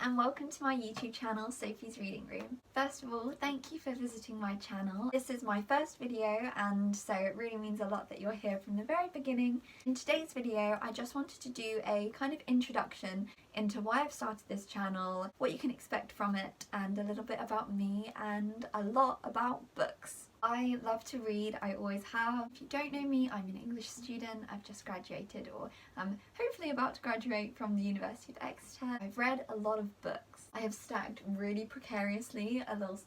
and welcome to my YouTube channel, Sophie's Reading Room. First of all, thank you for visiting my channel. This is my first video and so it really means a lot that you're here from the very beginning. In today's video, I just wanted to do a kind of introduction into why I've started this channel, what you can expect from it, and a little bit about me and a lot about books. I love to read, I always have. If you don't know me, I'm an English student. I've just graduated, or I'm hopefully about to graduate from the University of Exeter. I've read a lot of books. I have stacked really precariously a little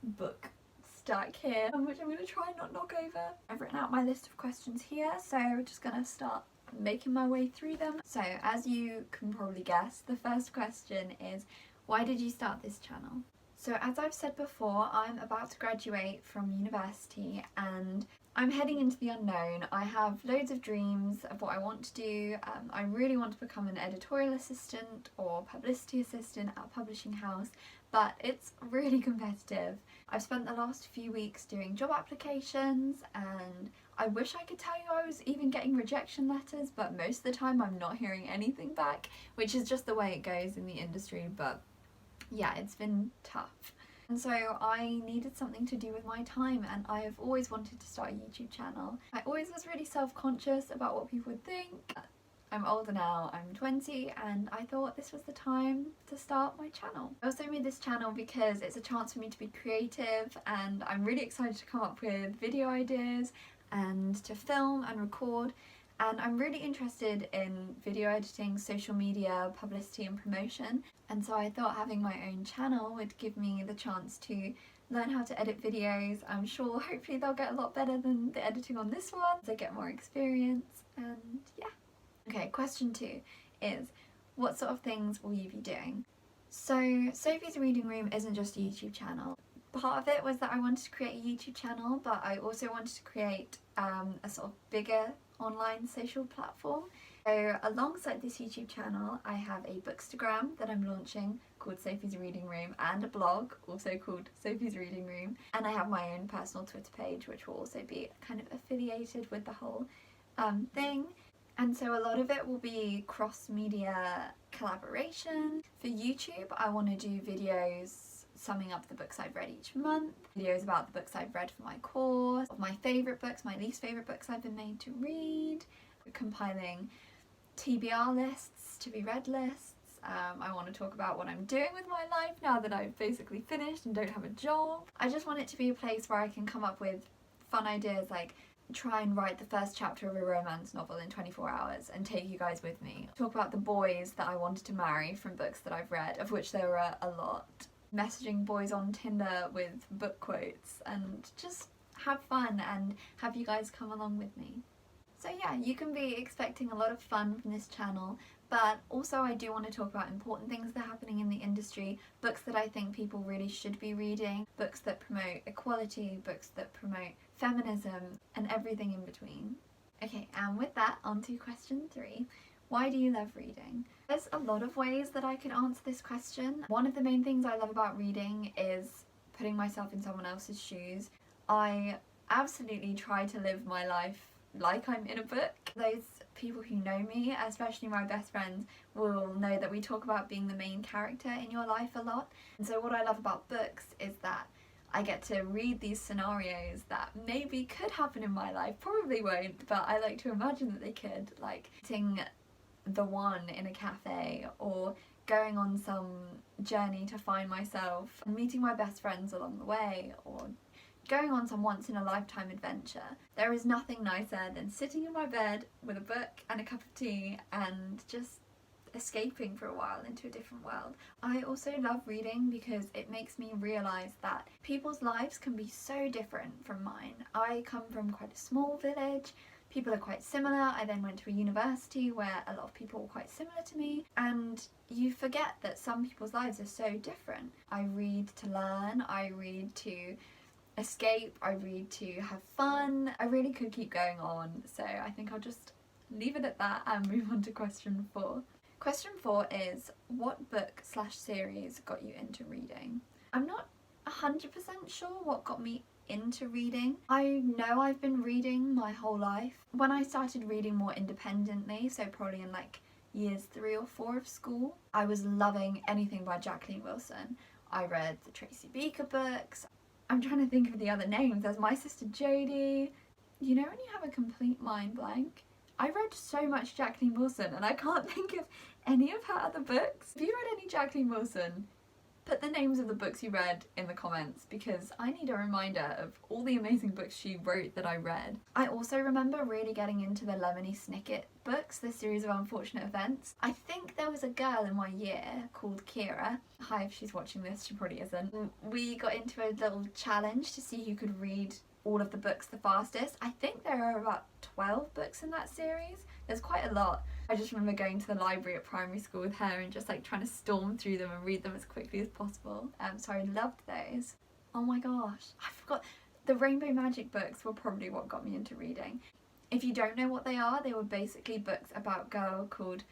book stack here, which I'm going to try and not knock over. I've written out my list of questions here, so we're just going to start making my way through them. So as you can probably guess, the first question is, why did you start this channel? So as I've said before, I'm about to graduate from university and I'm heading into the unknown. I have loads of dreams of what I want to do. I really want to become an editorial assistant or publicity assistant at a publishing house, but it's really competitive. I've spent the last few weeks doing job applications and I wish I could tell you I was even getting rejection letters, but most of the time I'm not hearing anything back, which is just the way it goes in the industry. But yeah, it's been tough. And so I needed something to do with my time, and I have always wanted to start a YouTube channel. I always was really self-conscious about what people would think. I'm older now, I'm 20, and I thought this was the time to start my channel. I also made this channel because it's a chance for me to be creative, and I'm really excited to come up with video ideas and to film and record. And I'm really interested in video editing, social media, publicity and promotion. And so I thought having my own channel would give me the chance to learn how to edit videos. I'm sure hopefully they'll get a lot better than the editing on this one, so I get more experience, and yeah. Okay, question 2 is, what sort of things will you be doing? So Sophie's Reading Room isn't just a YouTube channel. Part of it was that I wanted to create a YouTube channel, but I also wanted to create a sort of bigger online social platform. So alongside this YouTube channel, I have a bookstagram that I'm launching called Sophie's Reading Room, and a blog also called Sophie's Reading Room, and I have my own personal Twitter page which will also be kind of affiliated with the whole thing. And so a lot of it will be cross-media collaboration. For YouTube, I want to do videos summing up the books I've read each month, videos about the books I've read for my course, of my favourite books, my least favourite books I've been made to read, compiling TBR lists, to be read lists. I want to talk about what I'm doing with my life now that I've basically finished and don't have a job. I just want it to be a place where I can come up with fun ideas, like try and write the first chapter of a romance novel in 24 hours and take you guys with me. Talk about the boys that I wanted to marry from books that I've read, of which there were a lot. Messaging boys on Tinder with book quotes, and just have fun and have you guys come along with me. So yeah, you can be expecting a lot of fun from this channel, but also I do want to talk about important things that are happening in the industry, books that I think people really should be reading, books that promote equality, books that promote feminism, and everything in between. Okay, and with that, on to question 3. Why do you love reading? There's a lot of ways that I could answer this question. One of the main things I love about reading is putting myself in someone else's shoes. I absolutely try to live my life like I'm in a book. Those people who know me, especially my best friends, will know that we talk about being the main character in your life a lot. And so what I love about books is that I get to read these scenarios that maybe could happen in my life, probably won't, but I like to imagine that they could, like meeting the one in a cafe, or going on some journey to find myself, and meeting my best friends along the way, or going on some once-in-a-lifetime adventure. There is nothing nicer than sitting in my bed with a book and a cup of tea and just escaping for a while into a different world. I also love reading because it makes me realise that people's lives can be so different from mine. I come from quite a small village, people are quite similar. I then went to a university where a lot of people were quite similar to me, and you forget that some people's lives are so different. I read to learn, I read to escape, I read to have fun. I really could keep going on, so I think I'll just leave it at that and move on to question 4. Question 4 is, what book/series got you into reading? I'm not 100% sure what got me into reading. I know I've been reading my whole life. When I started reading more independently, so probably in like years 3 or 4 of school. I was loving anything by Jacqueline Wilson. I read the Tracy Beaker books. I'm trying to think of the other names. There's My Sister Jodie. You know when you have a complete mind blank? I read so much Jacqueline Wilson and I can't think of any of her other books. Have you read any Jacqueline Wilson? Put the names of the books you read in the comments because I need a reminder of all the amazing books she wrote that I read. I also remember really getting into the Lemony Snicket books, the series of unfortunate events. I think there was a girl in my year called Kira. Hi, if she's watching this, she probably isn't. We got into a little challenge to see who could read all of the books the fastest. I think there are about 12 books in that series. There's quite a lot. I just remember going to the library at primary school with her and just like trying to storm through them and read them as quickly as possible. So I loved those. Oh my gosh, I forgot. The Rainbow Magic books were probably what got me into reading. If you don't know what they are, they were basically books about a girl called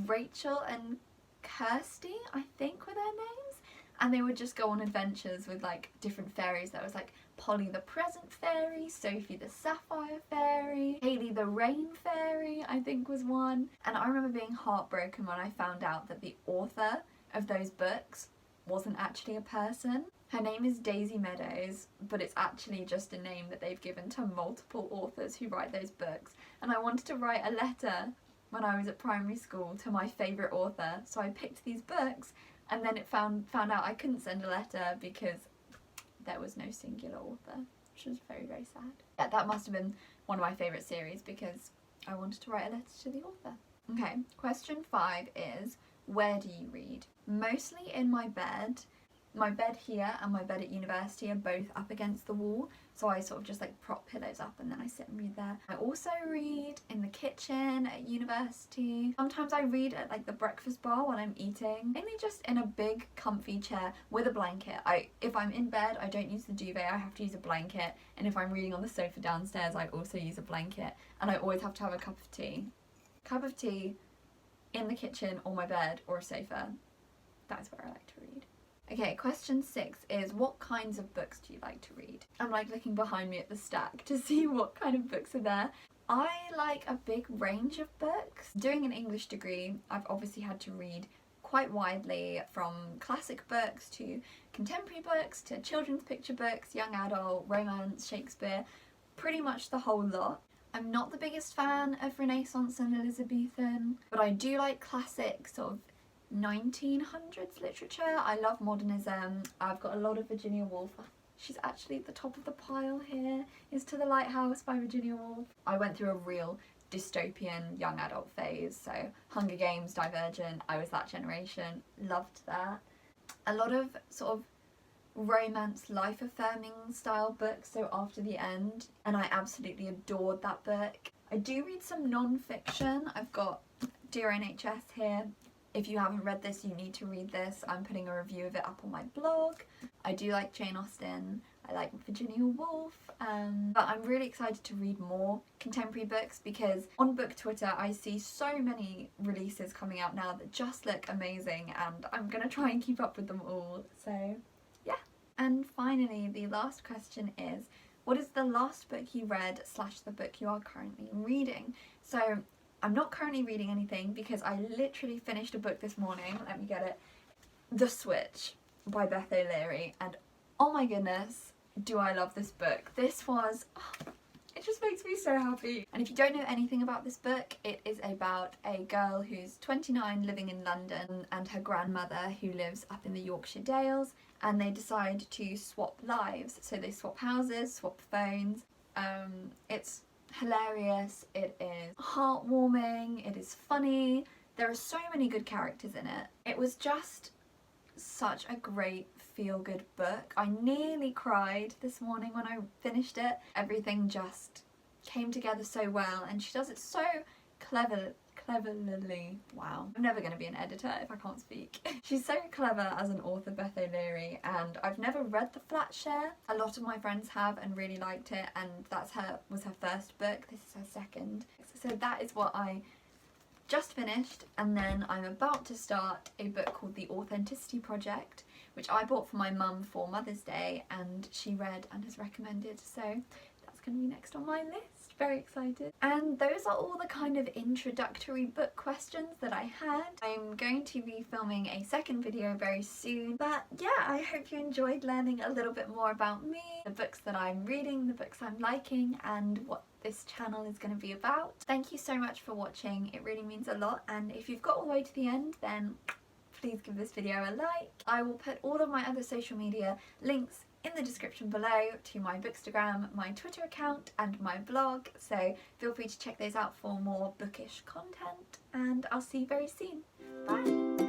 Rachel and Kirsty, I think were their names. And they would just go on adventures with like different fairies. There was like Polly the Present Fairy, Sophie the Sapphire Fairy, Hayley the Rain Fairy, I think was one. And I remember being heartbroken when I found out that the author of those books wasn't actually a person. Her name is Daisy Meadows, but it's actually just a name that they've given to multiple authors who write those books. And I wanted to write a letter when I was at primary school to my favourite author, so I picked these books. And then it found out I couldn't send a letter because there was no singular author, which was very, very sad. Yeah, that must have been one of my favourite series because I wanted to write a letter to the author. Okay, question 5 is, where do you read? Mostly in my bed. My bed here and my bed at university are both up against the wall, so I sort of just like prop pillows up and then I sit and read there. I also read in the kitchen at university. Sometimes I read at like the breakfast bar when I'm eating, mainly just in a big comfy chair with a blanket. If I'm in bed, I don't use the duvet, I have to use a blanket, and if I'm reading on the sofa downstairs, I also use a blanket, and I always have to have a cup of tea. Cup of tea in the kitchen or my bed or a sofa. That's where I like to read. Okay, question 6 is, what kinds of books do you like to read? I'm like looking behind me at the stack to see what kind of books are there. I like a big range of books. Doing an English degree, I've obviously had to read quite widely, from classic books to contemporary books to children's picture books, young adult, romance, Shakespeare, pretty much the whole lot. I'm not the biggest fan of Renaissance and Elizabethan, but I do like classic sort of 1900s literature. I love modernism. I've got a lot of Virginia Woolf. She's actually at the top of the pile here, is To the Lighthouse by Virginia Woolf. I went through a real dystopian young adult phase, so Hunger Games, Divergent, I was that generation, loved that. A lot of sort of romance, life affirming style books, so After the End, and I absolutely adored that book. I do read some non-fiction. I've got Dear NHS here. If you haven't read this, you need to read this. I'm putting a review of it up on my blog. I do like Jane Austen. I like Virginia Woolf. But I'm really excited to read more contemporary books because on Book Twitter I see so many releases coming out now that just look amazing, and I'm going to try and keep up with them all. So yeah. And finally, the last question is, what is the last book you read / the book you are currently reading? So I'm not currently reading anything because I literally finished a book this morning. Let me get it. The Switch by Beth O'Leary, and oh my goodness, do I love this book. This was, it just makes me so happy. And if you don't know anything about this book, it is about a girl who's 29 living in London and her grandmother who lives up in the Yorkshire Dales, and they decide to swap lives. So they swap houses, swap phones. It's hilarious, it is heartwarming, it is funny, there are so many good characters in it. It was just such a great feel-good book. I nearly cried this morning when I finished it. Everything just came together so well, and she does it so cleverly. Wow, I'm never going to be an editor if I can't speak. She's so clever as an author, Beth O'Leary, and I've never read The Flat Share. A lot of my friends have and really liked it, and was her first book. This is her second. So that is what I just finished, and then I'm about to start a book called The Authenticity Project, which I bought for my mum for Mother's Day, and she read and has recommended, so that's going to be next on my list. Very excited. And those are all the kind of introductory book questions that I had. I'm going to be filming a second video very soon, but yeah, I hope you enjoyed learning a little bit more about me, the books that I'm reading, the books I'm liking, and what this channel is going to be about. Thank you so much for watching, it really means a lot, and if you've got all the way to the end, then please give this video a like. I will put all of my other social media links in the description below to my Bookstagram, my Twitter account and my blog, so feel free to check those out for more bookish content, and I'll see you very soon. Bye!